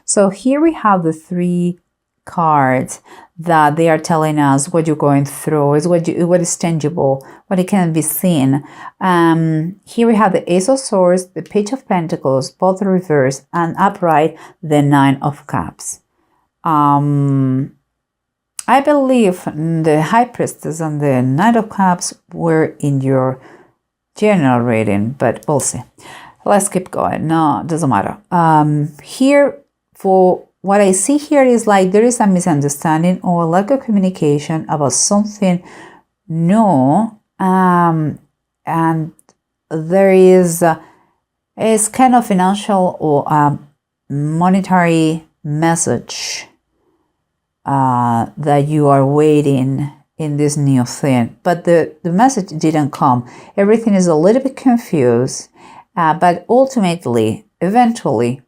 So here we have the 3 cards that they are telling us what you're going through, is what is tangible, what it can be seen. Here we have the Ace of Swords, the Page of Pentacles, both reversed, and upright, the 9 of Cups. I believe the High Priestess and the Knight of Cups were in your general reading, but we'll see. Let's keep going. No, it doesn't matter. Here, for what I see here is like there is a misunderstanding or lack of communication about something new, and there is kind of financial or monetary message that you are waiting in this new thing, but the message didn't come. Everything is a little bit confused, but ultimately, eventually,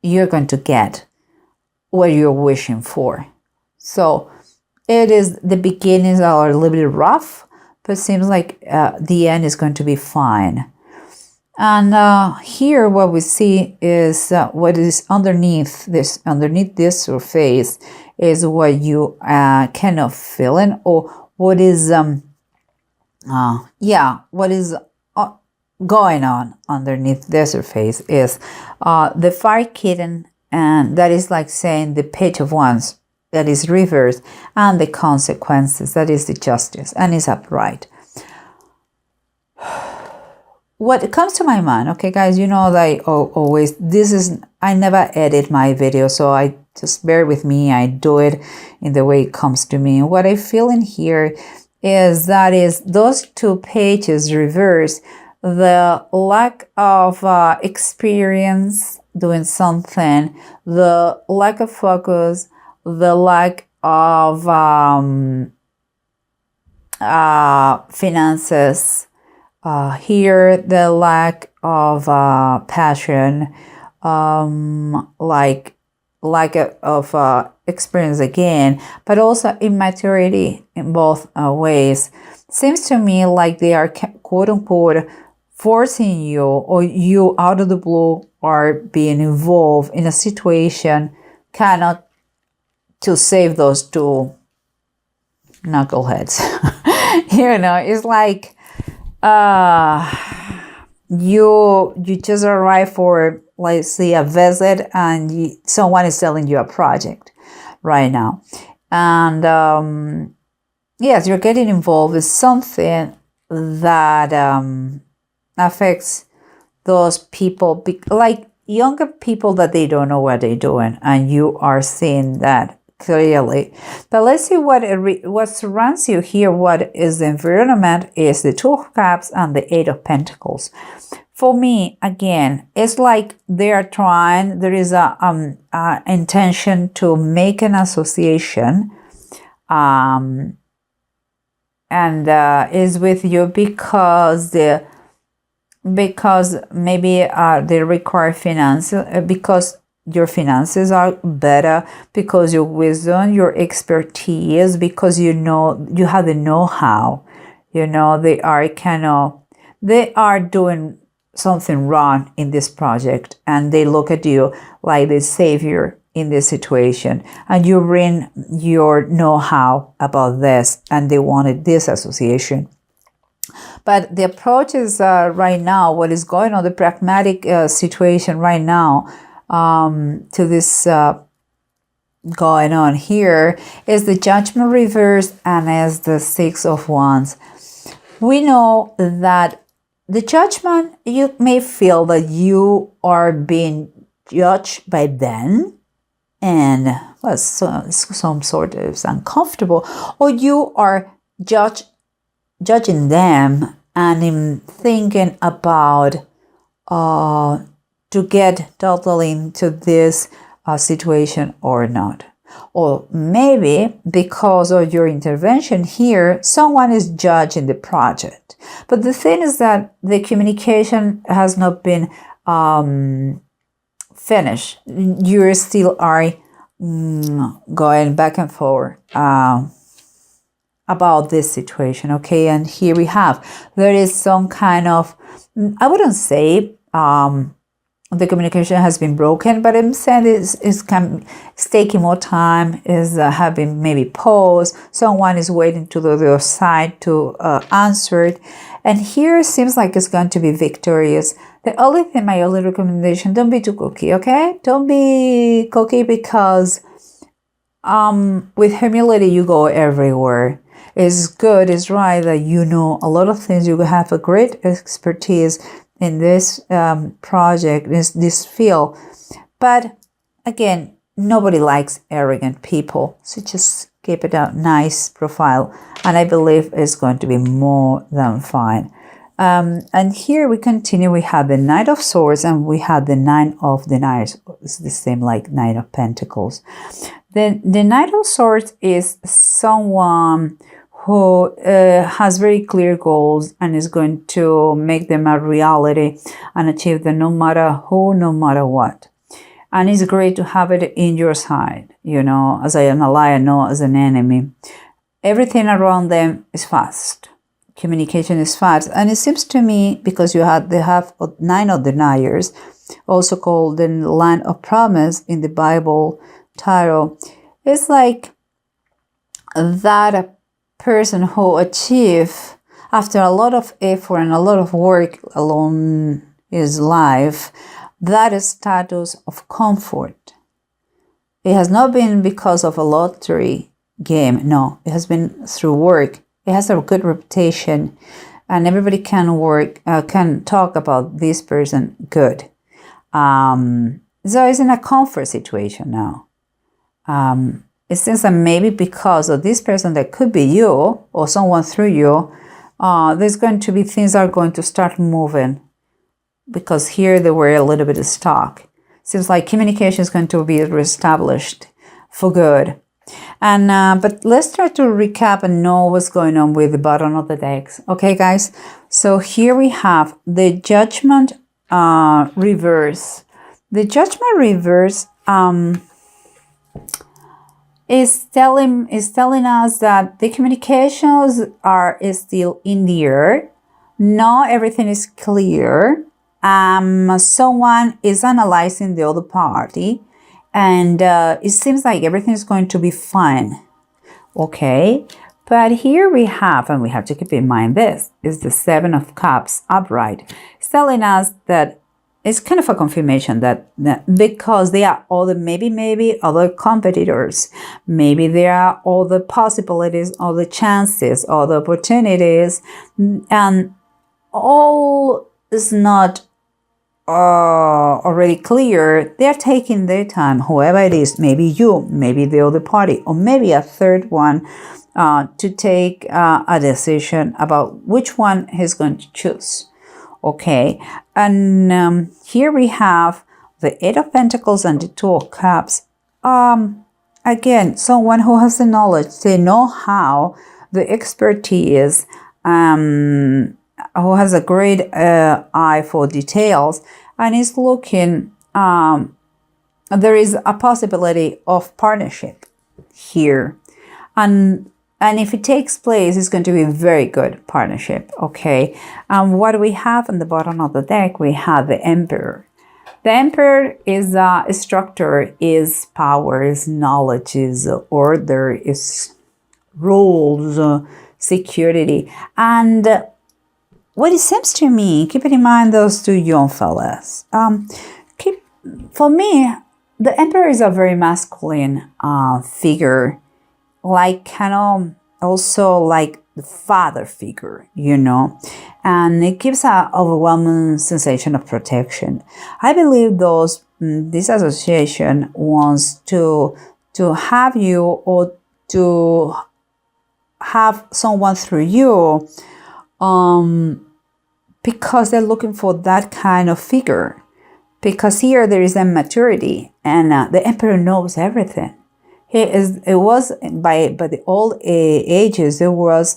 you're going to get what you're wishing for. So it is, the beginnings are a little bit rough, but it seems like the end is going to be fine. And here what we see is what is underneath this surface is what you kind of feeling, or what is what is going on underneath the surface is the Fire Kitten, and that is like saying the Page of Wands, that is reversed, and the Consequences, that is the Justice, and is upright. What comes to my mind, okay guys, you know that I always, I never edit my video, so I just bear with me, I do it in the way it comes to me. What I feel in here is that is those 2 pages reverse, the lack of experience doing something, the lack of focus, the lack of finances, here the lack of passion, like lack of experience again, but also immaturity in both ways. Seems to me like they are quote-unquote forcing you, or you out of the blue are being involved in a situation cannot to save those 2 knuckleheads. You know, it's like you just arrive for, let's say, a visit, and someone is telling you a project right now, and yes, you're getting involved with something that affects those people, like younger people, that they don't know what they're doing, and you are seeing that clearly. But let's see what surrounds you here. What is the environment is the 2 of Cups and the 8 of Pentacles. For me, again, it's like they are trying, there is a intention to make an association, and is with you because maybe they require finance, because your finances are better, because your wisdom, your expertise, because you have the know-how, they are doing something wrong in this project, and they look at you like the savior in this situation, and you bring your know-how about this, and they wanted this association. But the approach is right now, what is going on, the pragmatic situation right now, to this going on here is the Judgment reverse, and as the 6 of Wands. We know that the Judgment, you may feel that you are being judged by them, and some sort of uncomfortable, or you are judging them and in thinking about to get totally into this situation or not. Or maybe because of your intervention here, someone is judging the project. But the thing is that the communication has not been finished. You still are going back and forth about this situation, okay? And here we have, there is some kind of, I wouldn't say the communication has been broken, but I'm saying it's taking more time, is having maybe pause, someone is waiting to the other side to answer it, and here it seems like it's going to be victorious. The only thing, my only recommendation, don't be too cocky, okay? Don't be cocky, because with humility you go everywhere. It's good, it's right that you know a lot of things, you have a great expertise in this project, this field. But again, nobody likes arrogant people. So just keep it a nice profile. And I believe it's going to be more than fine. And here we continue. We have the Knight of Swords and we have the Nine of Deniers. It's the same like Knight of Pentacles. The Knight of Swords is someone who has very clear goals and is going to make them a reality and achieve them no matter who, no matter what. And it's great to have it in your side, you know, as an ally, not as an enemy. Everything around them is fast. Communication is fast. And it seems to me, because they have Nine of Deniers, also called the Land of Promise in the Bible tarot, it's like that person who achieve after a lot of effort and a lot of work along his life that status of comfort. It has not been because of a lottery game. No, it has been through work. It has a good reputation, and everybody can talk about this person good. So it's in a comfort situation now. It seems that maybe because of this person, that could be you or someone through you, there's going to be things are going to start moving, because here they were a little bit stuck. Seems like communication is going to be reestablished for good. And but let's try to recap and know what's going on with the bottom of the decks. Okay, guys. So here we have the Judgment reverse. The Judgment reverse is telling us that the communications are still in the air. Not everything is clear. Someone is analyzing the other party, and it seems like everything is going to be fine. Okay, but here we have, and we have to keep in mind, this is the Seven of Cups upright. It's telling us that it's kind of a confirmation that because there are other, maybe other competitors, maybe there are other possibilities, other chances, other opportunities, and all is not already clear. They're taking their time, whoever it is, maybe you, maybe the other party, or maybe a third one, to take a decision about which one he's going to choose. Okay, and here we have the Eight of Pentacles and the Two of Cups. Again, someone who has the knowledge, the know-how, the expertise, who has a great eye for details, and is looking, there is a possibility of partnership here. And if it takes place, it's going to be a very good partnership, okay? What do we have on the bottom of the deck? We have the Emperor. The Emperor is structure, is power, is knowledge, is order, is rules, security. And what it seems to me, keeping in mind those two young fellas, for me, the Emperor is a very masculine figure, like kind of also like the father figure, you know, and it gives an overwhelming sensation of protection. I believe this association wants to have you, or to have someone through you, because they're looking for that kind of figure. Because here there is a maturity, and the Emperor knows everything. It was by the old ages, there was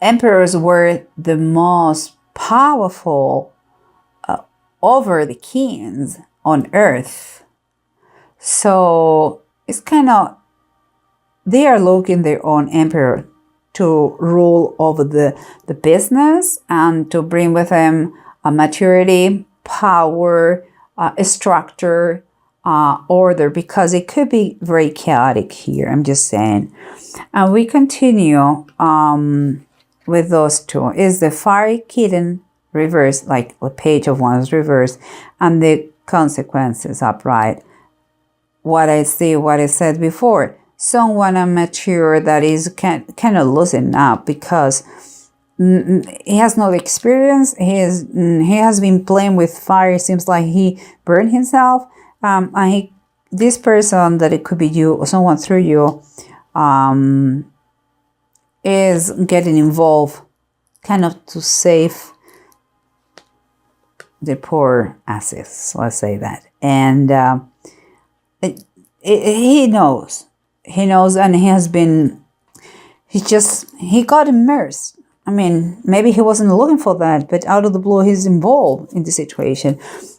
emperors were the most powerful over the kings on earth. So it's kind of, they are looking their own emperor to rule over the business and to bring with them a maturity, power, structure, order, because it could be very chaotic here. I'm just saying. And we continue with those two. Is the fiery kitten reversed, like a page of wands reversed, and the consequences upright. What I see, what I said before, someone immature that is kind of losing up because he has no experience. He has been playing with fire. It seems like he burned himself. And this person, that it could be you or someone through you, is getting involved kind of to save the poor asses, let's say that. And he knows, and he got immersed. I mean, maybe he wasn't looking for that, but out of the blue, he's involved in the situation.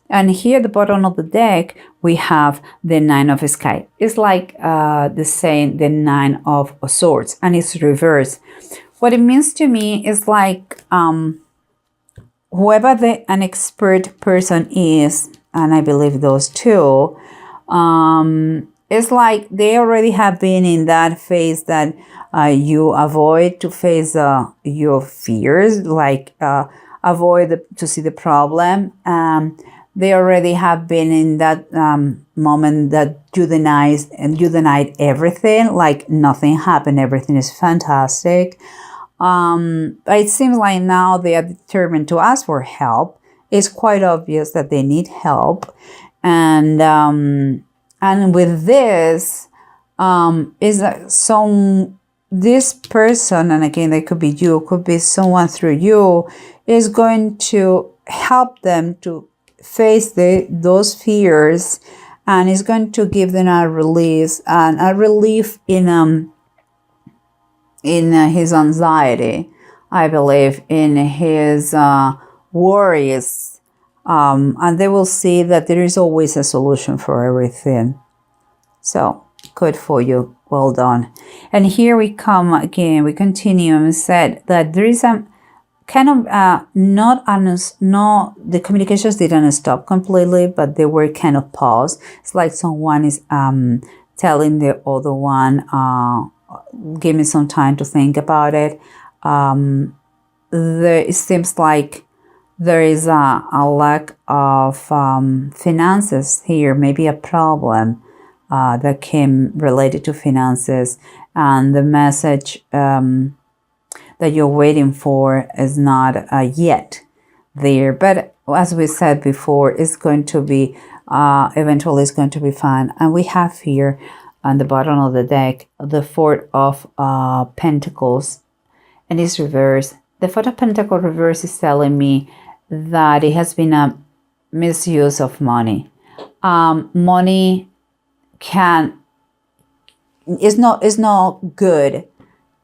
And here at the bottom of the deck, we have the Nine of Sky. It's like the saying, the Nine of Swords, and it's reversed. What it means to me is like whoever an expert person is, and I believe those two, it's like they already have been in that phase that you avoid to face your fears, like avoid to see the problem. They already have been in that moment that you denied everything, like nothing happened, everything is fantastic. But it seems like now they are determined to ask for help. It's quite obvious that they need help, and with this is this person, and again, they could be you, could be someone through you, is going to help them to face those fears, and is going to give them a release and a relief in his anxiety, I believe, in his worries, and they will see that there is always a solution for everything. So good for you, well done. And here we come again, we continue and said that there is a kind of the communications didn't stop completely, but they were kind of paused. It's like someone is telling the other one, give me some time to think about it. It seems like there is a lack of finances here, maybe a problem that came related to finances, and the message that you're waiting for is not yet there. But as we said before, it's going to be, eventually it's going to be fine. And we have here on the bottom of the deck, the Four of Pentacles, and it's reversed. The Four of Pentacles reverse is telling me that it has been a misuse of money. Money is not good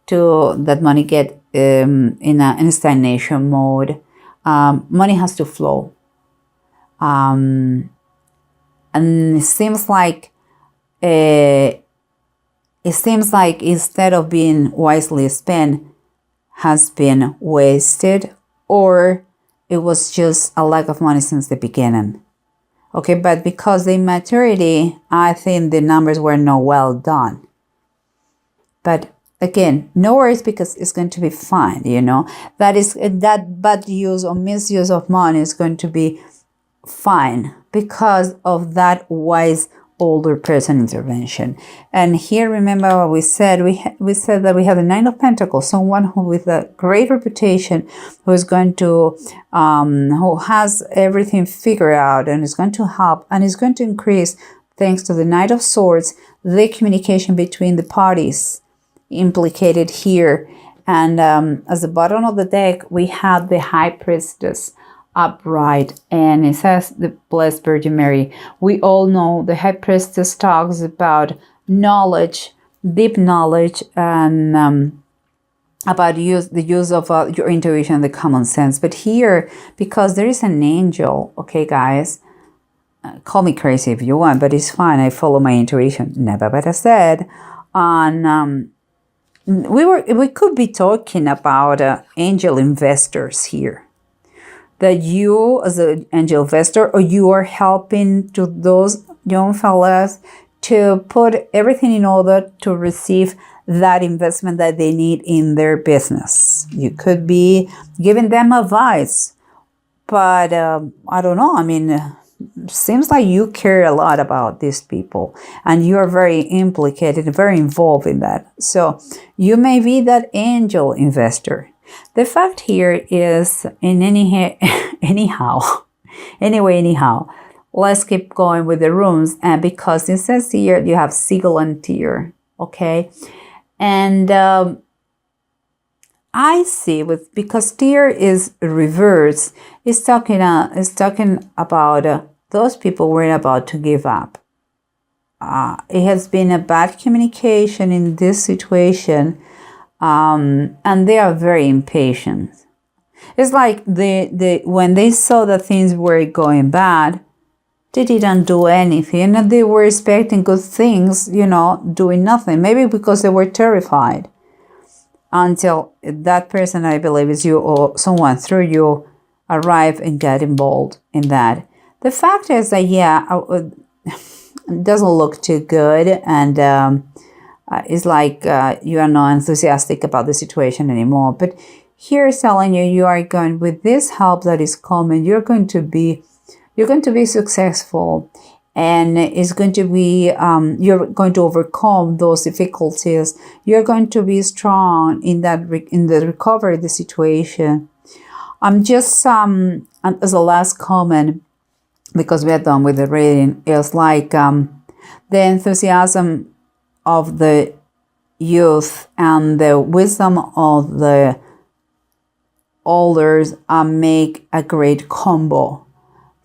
to that money get in a stagnation mode. Money has to flow, and it seems like instead of being wisely spent, has been wasted, or it was just a lack of money since the beginning. Okay, but because the immaturity, I think the numbers were not well done. But again, no worries, because it's going to be fine, that bad use or misuse of money is going to be fine because of that wise older person intervention. And here, remember what we said. We said that we have the Nine of Pentacles, someone who with a great reputation, who is going to who has everything figured out and is going to help and is going to increase, thanks to the Knight of Swords, the communication between the parties implicated here. And as the bottom of the deck, we have the High Priestess upright, and it says the Blessed Virgin Mary. We all know the High Priestess talks about knowledge, deep knowledge, and about the use of your intuition, the common sense. But here, because there is an angel, okay guys, call me crazy if you want, but it's fine, I follow my intuition, never better said. On we could be talking about angel investors here. that you as an angel investor, or you are helping to those young fellas to put everything in order to receive that investment that they need in their business. You could be giving them advice, but I don't know. I mean, seems like you care a lot about these people and you are very implicated, very involved in that. So you may be that angel investor. The fact here is, anyhow, let's keep going with the rooms. And because it says here you have Siegel and Tyr, okay? And I see because Tyr is reversed, it's talking about those people were about to give up. It has been a bad communication in this situation, and they are very impatient. It's like when they saw that things were going bad, they didn't do anything, and they were expecting good things, doing nothing. Maybe because they were terrified. Until that person, I believe is you or someone through you, arrive and get involved in that. The fact is that, it doesn't look too good, and it's like you are not enthusiastic about the situation anymore. But here is telling you are going, with this help that is coming, you're going to be successful, and it's going to be you're going to overcome those difficulties. You're going to be strong in the recovery of the situation. I'm just as a last comment, because we are done with the reading, it's like the enthusiasm of the youth and the wisdom of the elders make a great combo.